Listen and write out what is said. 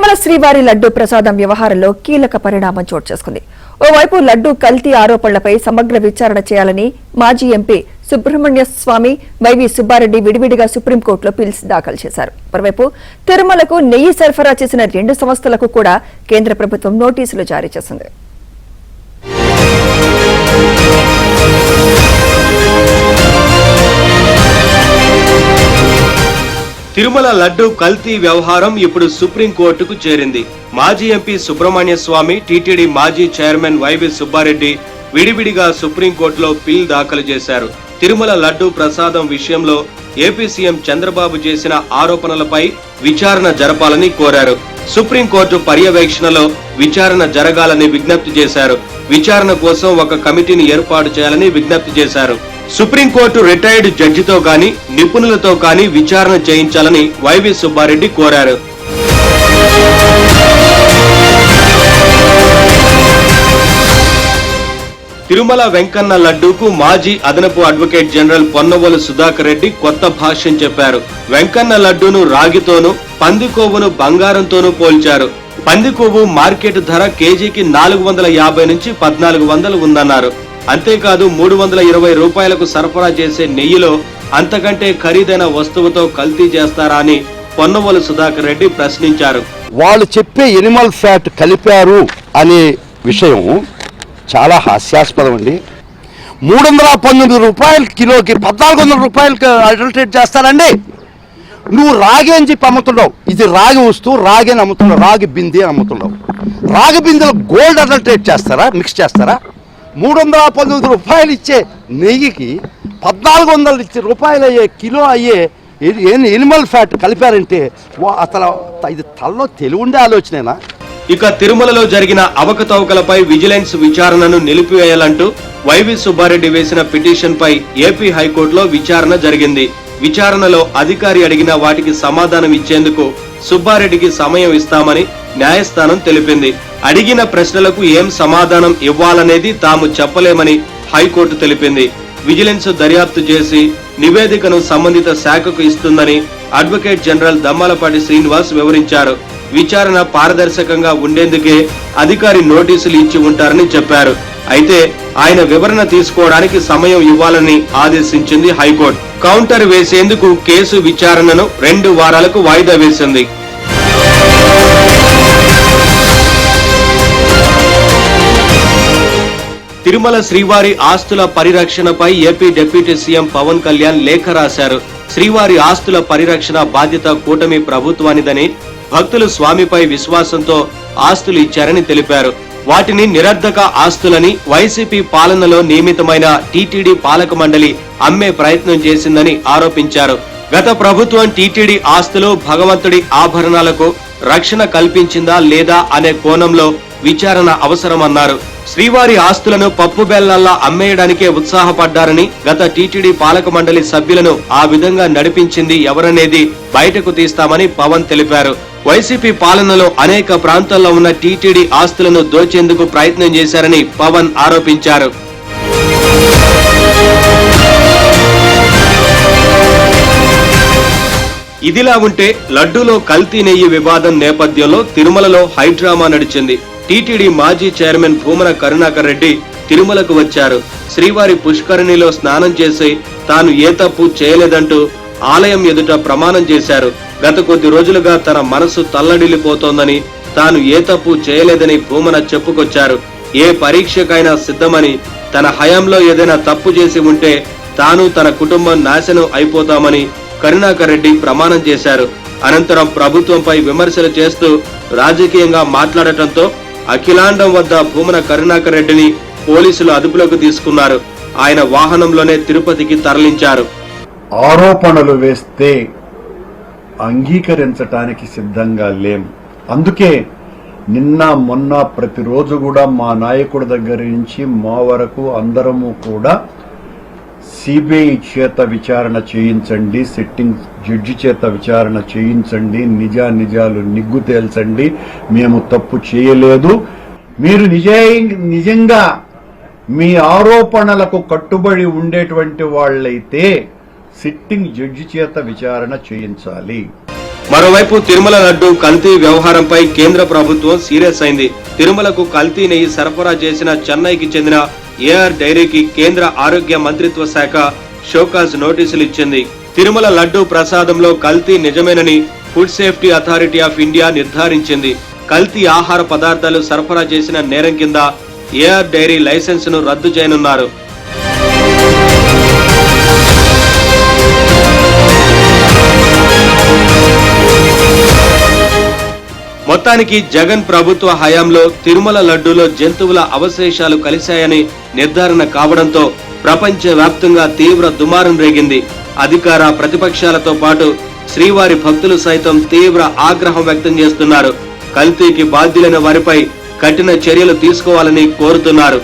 తిరుమల శ్రీవారి లడ్డూ ప్రసాదం వ్యవహారంలో కీలక పరిణామం చోటు చేసుకుంది. ఓవైపు లడ్డూ కల్తీ ఆరోపణలపై సమగ్ర విచారణ చేయాలని మాజీ ఎంపీ సుబ్రహ్మణ్య స్వామి, వైవి సుబ్బారెడ్డి విడివిడిగా సుప్రీంకోర్టులో పిల్స్ దాఖలు చేశారు. మరోవైపు తిరుమలకు నెయ్యి సరఫరా చేసిన 2 సంస్థలకు కూడా కేంద్ర ప్రభుత్వం నోటీసులు జారీ చేసింది. తిరుమల లడ్డు కల్తీ వ్యవహారం ఇప్పుడు సుప్రీంకోర్టుకు చేరింది. మాజీ ఎంపీ సుబ్రహ్మణ్య స్వామి, టీటీడీ మాజీ చైర్మన్ వైవి సుబ్బారెడ్డి విడివిడిగా సుప్రీంకోర్టులో పిల్ దాఖలు చేశారు. తిరుమల లడ్డు ప్రసాదం విషయంలో ఏపీ సీఎం చంద్రబాబు చేసిన ఆరోపణలపై విచారణ జరపాలని కోరారు. సుప్రీంకోర్టు పర్యవేక్షణలో విచారణ జరగాలని విజ్ఞప్తి చేశారు. విచారణ కోసం ఒక కమిటీని ఏర్పాటు చేయాలని విజ్ఞప్తి చేశారు. సుప్రీంకోర్టు రిటైర్డ్ జడ్జితో గాని నిపుణులతో గాని విచారణ చేయించాలని వైవి సుబ్బారెడ్డి కోరారు. తిరుమల వెంకన్న లడ్డూకు మాజీ అదనపు అడ్వకేట్ జనరల్ పొన్నవోలు సుధాకర్ రెడ్డి కొత్త భాష్యం చెప్పారు. వెంకన్న లడ్డూను రాగితోనూ, పందికొవ్వును బంగారంతోనూ పోల్చారు. పందికొవ్వు మార్కెట్ ధర కేజీకి 450 నుంచి 1400 ఉందన్నారు. అంతేకాదు 320 రూపాయలకు సరఫరా చేసే నెయ్యిలో అంతకంటే ఖరీదైన వస్తువుతో కల్తీ చేస్తారా అని పొన్నవోలు సుధాకర్ రెడ్డి ప్రశ్నించారు. వాళ్ళు చెప్పే ఎనిమల్ ఫ్యాట్ కలిపారు అనే విషయం చాలా హాస్యాస్పదం అండి. 319 రూపాయల కిలోకి 1400 రూపాయలకి అడల్టరేట్ చేస్తారండి. నువ్వు రాగి అని చెప్పి అమ్ముతున్నావు. ఇది రాగి వస్తువు, రాగి అని అమ్ముతున్నావు, రాగి బిందె అని అమ్ముతున్నావు. రాగి బిందెలో గోల్డ్ అడల్టరేట్ చేస్తారా, మిక్స్ చేస్తారా? 319 రూపాయలు ఇచ్చే నెయ్యికి 1400 రూపాయలు అయ్యే కిలో అయ్యే ఎనిమల్ ఫ్యాట్ కలిపారంటే అసలు ఇది తలలో తెలివి ఉండే ఆలోచనేనా? ఇక తిరుమలలో జరిగిన అవకతవకలపై విజిలెన్స్ విచారణను నిలిపివేయాలంటూ వైవి సుబ్బారెడ్డి వేసిన పిటిషన్ పై ఏపీ హైకోర్టులో విచారణ జరిగింది. విచారణలో అధికారి అడిగిన వాటికి సమాధానం ఇచ్చేందుకు సుబ్బారెడ్డికి సమయం ఇస్తామని న్యాయస్థానం తెలిపింది. అడిగిన ప్రశ్నలకు ఏం సమాధానం ఇవ్వాలనేది తాము చెప్పలేమని హైకోర్టు తెలిపింది. విజిలెన్స్ దర్యాప్తు చేసి నివేదికను సంబంధిత శాఖకు ఇస్తుందని అడ్వకేట్ జనరల్ దమ్మాలపాటి శ్రీనివాస్ వివరించారు. విచారణ పారదర్శకంగా ఉండేందుకే అధికారి నోటీసులు ఇచ్చి ఉంటారని చెప్పారు. అయితే ఆయన వివరణ తీసుకోవడానికి సమయం ఇవ్వాలని ఆదేశించింది హైకోర్టు. కౌంటర్ వేసేందుకు కేసు విచారణను 2 వారాలకు వాయిదా వేసింది. తిరుమల శ్రీవారి ఆస్తుల పరిరక్షణపై AP deputy CM Pawan Kalyan లేఖ రాశారు. శ్రీవారి ఆస్తుల పరిరక్షణ బాధ్యత కూటమి ప్రభుత్వానిదని, భక్తులు స్వామిపై విశ్వాసంతో ఆస్తులు ఇచ్చారని తెలిపారు. వాటిని నిరర్ధక ఆస్తులని వైసీపీ పాలనలో నియమితమైన టీటీడీ పాలక మండలి అమ్మే ప్రయత్నం చేసిందని ఆరోపించారు. గత ప్రభుత్వం టీటీడీ ఆస్తులు, భగవంతుడి ఆభరణాలకు రక్షణ కల్పించిందా లేదా అనే కోణంలో విచారణ అవసరమన్నారు. శ్రీవారి ఆస్తులను పప్పు బెల్లాల్లా అమ్మేయడానికే ఉత్సాహపడ్డారని, గత టీటీడీ పాలక మండలి సభ్యులను ఆ విధంగా నడిపించింది ఎవరనేది బయటకు తీస్తామని పవన్ తెలిపారు. వైసీపీ పాలనలో అనేక ప్రాంతాల్లో ఉన్న టీటీడీ ఆస్తులను దోచేందుకు ప్రయత్నం చేశారని పవన్ ఆరోపించారు. ఇదిలా ఉంటే లడ్డూలో కల్తీ నెయ్యి వివాదం నేపథ్యంలో తిరుమలలో హైడ్రామా నడిచింది. టీటీడీ మాజీ చైర్మన్ భూమన కరుణాకర్ రెడ్డి తిరుమలకు వచ్చారు. శ్రీవారి పుష్కరిణిలో స్నానం చేసి తాను ఏ తప్పు చేయలేదంటూ ఆలయం ఎదుట ప్రమాణం చేశారు. గత కొద్ది రోజులుగా తన మనసు తల్లడిల్లిపోతోందని, తాను ఏ తప్పు చేయలేదని భూమన చెప్పుకొచ్చారు. ఏ పరీక్షకైనా సిద్ధమని, తన హయాంలో ఏదైనా తప్పు చేసి ఉంటే తాను తన కుటుంబం నాశనం అయిపోతామని కరుణాకర్ రెడ్డి ప్రమాణం చేశారు. అనంతరం ప్రభుత్వంపై విమర్శలు చేస్తూ రాజకీయంగా మాట్లాడటంతో అఖిలాండం వద్ద భూమన కరుణాకర్ రెడ్డిని పోలీసులు అదుపులోకి తీసుకున్నారు. ఆయన వాహనంలోనే తిరుపతికి తరలించారు. ఆరోపణలు వేస్తే అంగీకరించటానికి సిద్ధంగా లేం. అందుకే నిన్న మొన్న ప్రతిరోజు కూడా మా నాయకుడి దగ్గర నుంచి మా వరకు అందరము కూడా సిబిఐ చేత విచారణ చేయించండి, సిట్టింగ్ జడ్జి చేత విచారణ చేయించండి, నిజాలు నిగ్గు తేల్చండి, మేము తప్పు చేయలేదు, మీరు నిజంగా మీ ఆరోపణలకు కట్టుబడి ఉండేటువంటి వాళ్ళైతే సిట్టింగ్ జడ్జి చేత విచారణ చేయించాలి. మరోవైపు తిరుమల లడ్డు కల్తీ వ్యవహారంపై కేంద్ర ప్రభుత్వం సీరియస్ అయింది. తిరుమలకు కల్తీ నెయ్యి సరఫరా చేసిన చెన్నైకి చెందిన ఏఆర్ డైరీకి కేంద్ర ఆరోగ్య మంత్రిత్వ శాఖ షోకాజ్ నోటీసులు ఇచ్చింది. తిరుమల లడ్డు ప్రసాదంలో కల్తీ నిజమేనని food safety authority of India నిర్ధారించింది. కల్తీ ఆహార పదార్థాలు సరఫరా చేసిన నేరం కింద ఏఆర్ డైరీ లైసెన్సును రద్దు చేయనున్నారు. మొత్తానికి జగన్ ప్రభుత్వ హయాంలో తిరుమల లడ్డూలో జంతువుల అవశేషాలు కలిశాయని నిర్ధారణ కావడంతో ప్రపంచ వ్యాప్తంగా తీవ్ర దుమారం రేగింది. అధికార ప్రతిపక్షాలతో పాటు శ్రీవారి భక్తులు సైతం తీవ్ర ఆగ్రహం వ్యక్తం చేస్తున్నారు. కల్తీకి బాధ్యులైన వారిపై కఠిన చర్యలు తీసుకోవాలని కోరుతున్నారు.